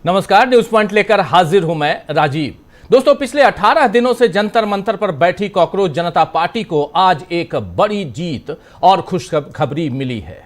नमस्कार, news point लेकर हाजिर हूं मैं राजीव। दोस्तों, पिछले 18 दिनों से जंतर मंतर पर बैठी कॉकरोच जनता पार्टी को आज एक बड़ी जीत और खुशखबरी मिली है।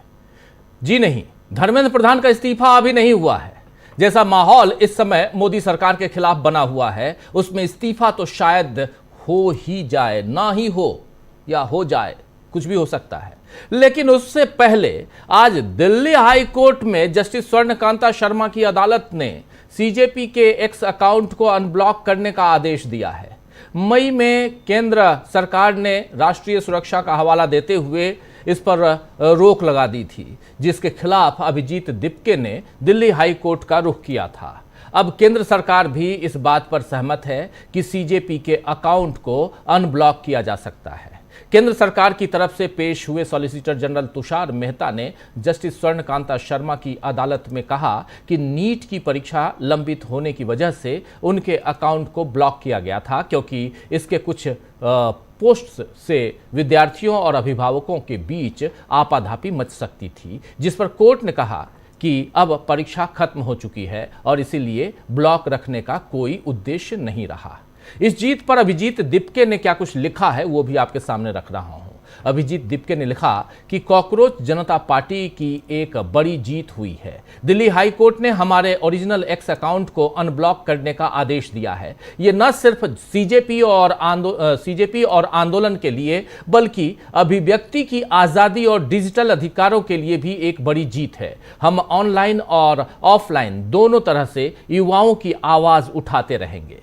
जी नहीं, धर्मेंद्र प्रधान का इस्तीफा अभी नहीं हुआ है। जैसा माहौल इस समय मोदी सरकार के खिलाफ बना हुआ है, उसमें इस्तीफा तो शायद हो ही जाए, ना ही हो या हो जाए, कुछ भी हो सकता है। लेकिन उससे पहले आज दिल्ली हाई कोर्ट में जस्टिस स्वर्णकांता शर्मा की अदालत ने सीजेपी के एक्स अकाउंट को अनब्लॉक करने का आदेश दिया है। मई में केंद्र सरकार ने राष्ट्रीय सुरक्षा का हवाला देते हुए इस पर रोक लगा दी थी, जिसके खिलाफ अभिजीत दिपके ने दिल्ली हाई कोर्ट का रुख किया था। अब केंद्र सरकार भी इस बात पर सहमत है कि सीजेपी के अकाउंट को अनब्लॉक किया जा सकता है। केंद्र सरकार की तरफ से पेश हुए सॉलिसिटर जनरल तुषार मेहता ने जस्टिस स्वर्णकांता शर्मा की अदालत में कहा कि नीट की परीक्षा लंबित होने की वजह से उनके अकाउंट को ब्लॉक किया गया था, क्योंकि इसके कुछ पोस्ट से विद्यार्थियों और अभिभावकों के बीच आपाधापी मच सकती थी, जिस पर कोर्ट ने कहा कि अब परीक्षा खत्म हो चुकी है और इसीलिए ब्लॉक रखने का कोई उद्देश्य नहीं रहा। इस जीत पर अभिजीत दिपके ने क्या कुछ लिखा है वो भी आपके सामने रख रहा हूं। अभिजीत दिपके ने लिखा कि कॉकरोच जनता पार्टी की एक बड़ी जीत हुई है। दिल्ली हाई कोर्ट ने हमारे ओरिजिनल एक्स अकाउंट को अनब्लॉक करने का आदेश दिया है। ये न सिर्फ सीजेपी और आंदोलन के लिए, बल्कि अभिव्यक्ति की आजादी और डिजिटल अधिकारों के लिए भी एक बड़ी जीत है। हम ऑनलाइन और ऑफलाइन दोनों तरह से युवाओं की आवाज उठाते रहेंगे।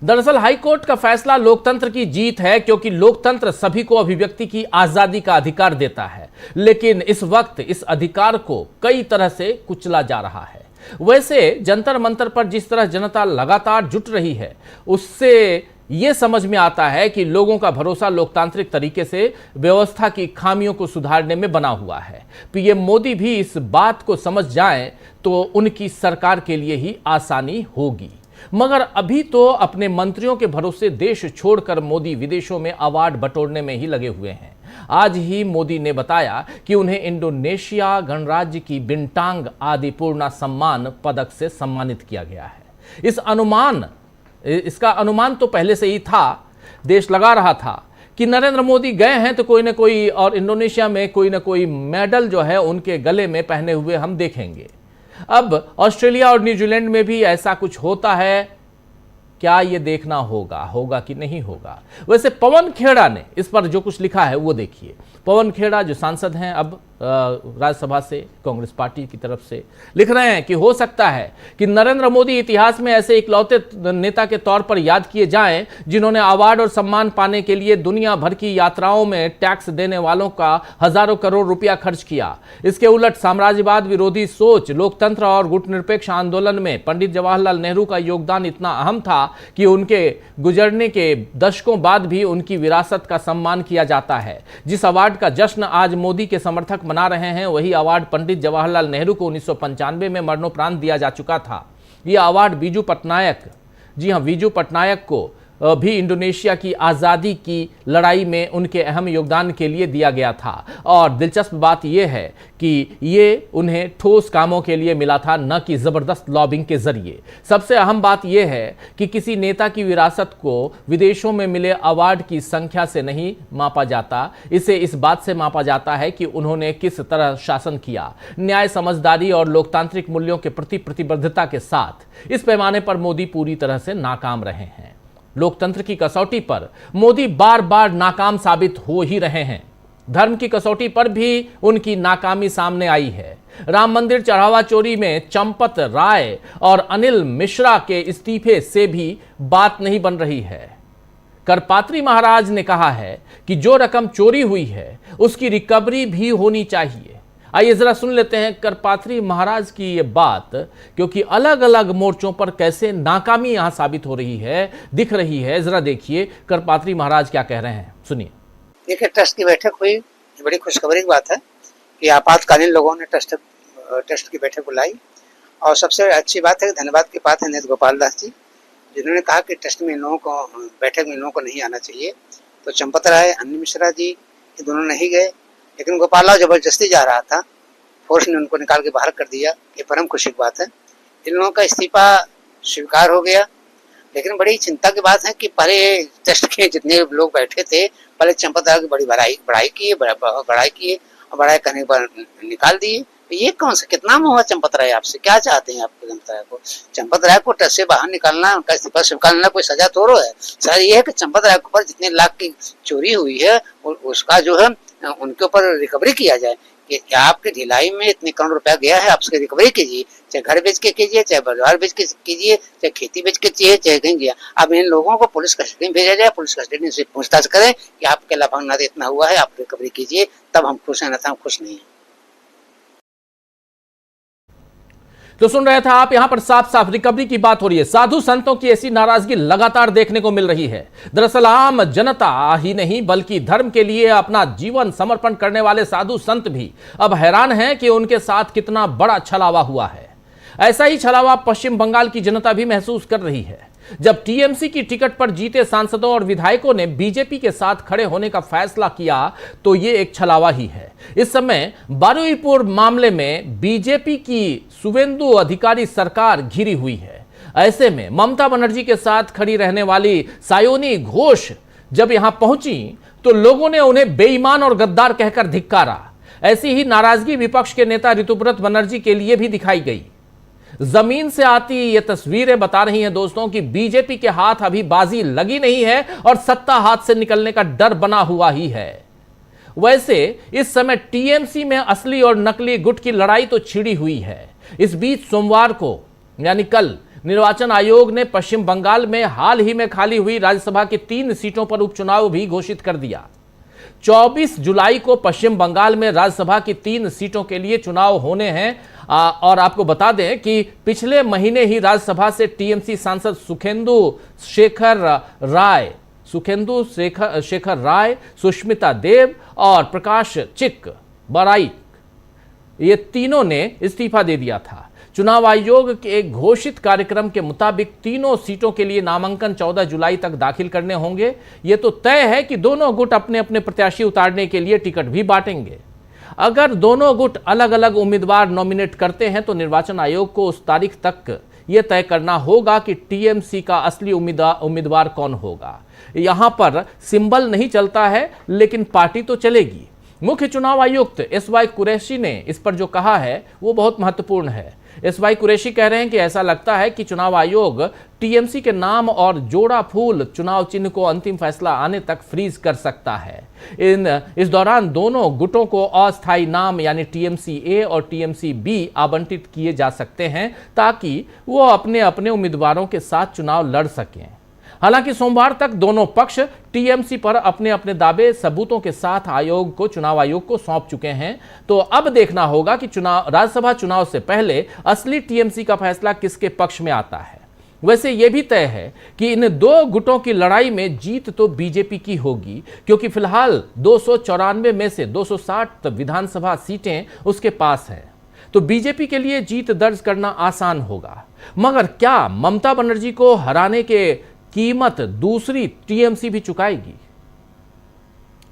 दरअसल हाईकोर्ट का फैसला लोकतंत्र की जीत है, क्योंकि लोकतंत्र सभी को अभिव्यक्ति की आजादी का अधिकार देता है, लेकिन इस वक्त इस अधिकार को कई तरह से कुचला जा रहा है। वैसे जंतर मंतर पर जिस तरह जनता लगातार जुट रही है, उससे यह समझ में आता है कि लोगों का भरोसा लोकतांत्रिक तरीके से व्यवस्था की खामियों को सुधारने में बना हुआ है। पीएम मोदी भी इस बात को समझ जाएं तो उनकी सरकार के लिए ही आसानी होगी। मगर अभी तो अपने मंत्रियों के भरोसे देश छोड़कर मोदी विदेशों में अवार्ड बटोरने में ही लगे हुए हैं। आज ही मोदी ने बताया कि उन्हें इंडोनेशिया गणराज्य की बिंटांग आदि पूर्णा सम्मान पदक से सम्मानित किया गया है। इसका अनुमान तो पहले से ही था। देश लगा रहा था कि नरेंद्र मोदी गए हैं तो कोई ना कोई, और इंडोनेशिया में कोई ना कोई मेडल जो है उनके गले में पहने हुए हम देखेंगे। अब ऑस्ट्रेलिया और न्यूजीलैंड में भी ऐसा कुछ होता है, क्या ये देखना होगा कि नहीं होगा। वैसे पवन खेड़ा ने इस पर जो कुछ लिखा है वो देखिए। पवन खेड़ा जो सांसद हैं अब राज्यसभा से कांग्रेस पार्टी की तरफ से, लिख रहे हैं कि हो सकता है कि नरेंद्र मोदी इतिहास में ऐसे इकलौते नेता के तौर पर याद किए जाएं जिन्होंने अवार्ड और सम्मान पाने के लिए दुनिया भर की यात्राओं में टैक्स देने वालों का हजारों करोड़ रुपया खर्च किया। इसके उलट साम्राज्यवाद विरोधी सोच, लोकतंत्र और गुटनिरपेक्ष आंदोलन में पंडित जवाहरलाल नेहरू का योगदान इतना अहम था कि उनके गुजरने के दशकों बाद भी उनकी विरासत का सम्मान किया जाता है। जिस अवार्ड का जश्न आज मोदी के समर्थक मना रहे हैं, वही अवार्ड पंडित जवाहरलाल नेहरू को 1995 में मरणोपरांत दिया जा चुका था। यह अवार्ड बीजू पटनायक, जी हां, बीजू पटनायक को भी इंडोनेशिया की आज़ादी की लड़ाई में उनके अहम योगदान के लिए दिया गया था। और दिलचस्प बात यह है कि ये उन्हें ठोस कामों के लिए मिला था, न कि ज़बरदस्त लॉबिंग के जरिए। सबसे अहम बात यह है कि किसी नेता की विरासत को विदेशों में मिले अवार्ड की संख्या से नहीं मापा जाता, इसे इस बात से मापा जाता है कि उन्होंने किस तरह शासन किया, न्याय, समझदारी और लोकतांत्रिक मूल्यों के प्रति प्रतिबद्धता के साथ। इस पैमाने पर मोदी पूरी तरह से नाकाम रहे हैं। लोकतंत्र की कसौटी पर मोदी बार बार नाकाम साबित हो ही रहे हैं। धर्म की कसौटी पर भी उनकी नाकामी सामने आई है। राम मंदिर चढ़ावा चोरी में चंपत राय और अनिल मिश्रा के इस्तीफे से भी बात नहीं बन रही है। करपात्री महाराज ने कहा है कि जो रकम चोरी हुई है उसकी रिकवरी भी होनी चाहिए। आइए जरा सुन लेते हैं करपात्री महाराज की ये बात, क्योंकि अलग अलग मोर्चों पर कैसे नाकामी यहां साबित हो रही है, दिख रही है। जरा देखिए करपात्री महाराज क्या कह रहे हैं, सुनिए। देखिए, ट्रस्ट की बैठक हुई, बड़ी खुशखबरी की बात है कि आपातकालीन लोगों ने ट्रस्ट की बैठक बुलाई। और सबसे अच्छी बात है, धन्यवाद की बात है नीत गोपाल दास जी, जिन्होंने कहा कि ट्रस्ट में लोगों को, बैठक में लोगों को नहीं आना चाहिए। तो चंपत राय, अनिल मिश्रा जी, ये दोनों नहीं गए, लेकिन गोपाल राव जबरदस्ती जा रहा था, फोर्स ने उनको निकाल के बाहर कर दिया। ये परम खुशी की बात है। इन लोगों का इस्तीफा स्वीकार हो गया। लेकिन बड़ी चिंता की बात है कि पहले ट्रस्ट के जितने लोग बैठे थे, पहले चंपत राय की बड़ी बड़ाई की और बड़ाई करने के बाद निकाल दिए। तो ये कौन सा कितना मोह है चंपत राय आपसे, क्या चाहते हैं आपको चंपत राय को? चंपत राय को ट्रस्ट से बाहर निकालना, उनका इस्तीफा स्वीकार करना कोई सजा थोड़ो है। सर ये है कि चंपत राय के ऊपर जितने लाख की चोरी हुई है उसका जो है उनके ऊपर रिकवरी किया जाए। कि आपकी ढिलाई में इतने करोड़ रुपया गया है, आप उसकी रिकवरी कीजिए, चाहे घर बेच के कीजिए, चाहे बाजार बेच के कीजिए, चाहे खेती बेच के कीजिए, चाहे कहीं कीजिए। अब इन लोगों को पुलिस कस्टडी में भेजा जाए, पुलिस कस्टडी से पूछताछ करें कि आपके लाभांश इतना हुआ है, आप रिकवरी कीजिए, तब हम खुश हैं, न हम खुश नहीं हैं। तो सुन रहे थे आप, यहां पर साफ साफ रिकवरी की बात हो रही है। साधु संतों की ऐसी नाराजगी लगातार देखने को मिल रही है। दरअसल आम जनता ही नहीं बल्कि धर्म के लिए अपना जीवन समर्पण करने वाले साधु संत भी अब हैरान हैं कि उनके साथ कितना बड़ा छलावा हुआ है। ऐसा ही छलावा पश्चिम बंगाल की जनता भी महसूस कर रही है। जब टीएमसी की टिकट पर जीते सांसदों और विधायकों ने बीजेपी के साथ खड़े होने का फैसला किया तो ये एक छलावा ही है। इस समय बारुईपुर मामले में बीजेपी की शुवेंदु अधिकारी सरकार घिरी हुई है। ऐसे में ममता बनर्जी के साथ खड़ी रहने वाली सायोनी घोष जब यहां पहुंची तो लोगों ने उन्हें बेईमान और गद्दार कहकर धिक्कारा। ऐसी ही नाराजगी विपक्ष के नेता ऋतुव्रत बनर्जी के लिए भी दिखाई गई। जमीन से आती ये तस्वीरें बता रही हैं दोस्तों कि बीजेपी के हाथ अभी बाजी लगी नहीं है और सत्ता हाथ से निकलने का डर बना हुआ ही है। वैसे इस समय टीएमसी में असली और नकली गुट की लड़ाई तो छिड़ी हुई है। इस बीच सोमवार को यानी कल निर्वाचन आयोग ने पश्चिम बंगाल में हाल ही में खाली हुई राज्यसभा की 3 सीटों पर उपचुनाव भी घोषित कर दिया। 24 जुलाई को पश्चिम बंगाल में राज्यसभा की 3 सीटों के लिए चुनाव होने हैं। और आपको बता दें कि पिछले महीने ही राज्यसभा से टीएमसी सांसद सुखेंदु शेखर राय, सुष्मिता देव और प्रकाश चिक बराई, ये तीनों ने इस्तीफा दे दिया था। चुनाव आयोग के एक घोषित कार्यक्रम के मुताबिक तीनों सीटों के लिए नामांकन 14 जुलाई तक दाखिल करने होंगे। यह तो तय है कि दोनों गुट अपने अपने प्रत्याशी उतारने के लिए टिकट भी बांटेंगे। अगर दोनों गुट अलग अलग उम्मीदवार नॉमिनेट करते हैं तो निर्वाचन आयोग को उस तारीख तक यह तय करना होगा कि टीएमसी का असली उम्मीदवार कौन होगा। यहां पर सिंबल नहीं चलता है लेकिन पार्टी तो चलेगी। मुख्य चुनाव आयुक्त एसवाई कुरैशी ने इस पर जो कहा है वो बहुत महत्वपूर्ण है। एसवाई कुरैशी कह रहे हैं कि ऐसा लगता है कि चुनाव आयोग टीएमसी के नाम और जोड़ा फूल चुनाव चिन्ह को अंतिम फैसला आने तक फ्रीज कर सकता है। इस दौरान दोनों गुटों को अस्थायी नाम यानी टीएमसी ए और टीएमसी बी आवंटित किए जा सकते हैं ताकि वो अपने अपने उम्मीदवारों के साथ चुनाव लड़ सकें। हालांकि सोमवार तक दोनों पक्ष टीएमसी पर अपने अपने दावे सबूतों के साथ चुनाव आयोग को सौंप चुके हैं। तो अब देखना होगा कि राज्यसभा चुनाव से पहले असली टीएमसी का फैसला किसके पक्ष में आता है। वैसे यह भी तय है कि इन दो गुटों की लड़ाई में जीत तो बीजेपी की होगी क्योंकि फिलहाल 294 में से 260 विधानसभा सीटें उसके पास हैं। तो बीजेपी के लिए जीत दर्ज करना आसान होगा। मगर क्या ममता बनर्जी को हराने के कीमत दूसरी टीएमसी भी चुकाएगी?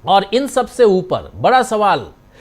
और इन सबसे ऊपर बड़ा सवाल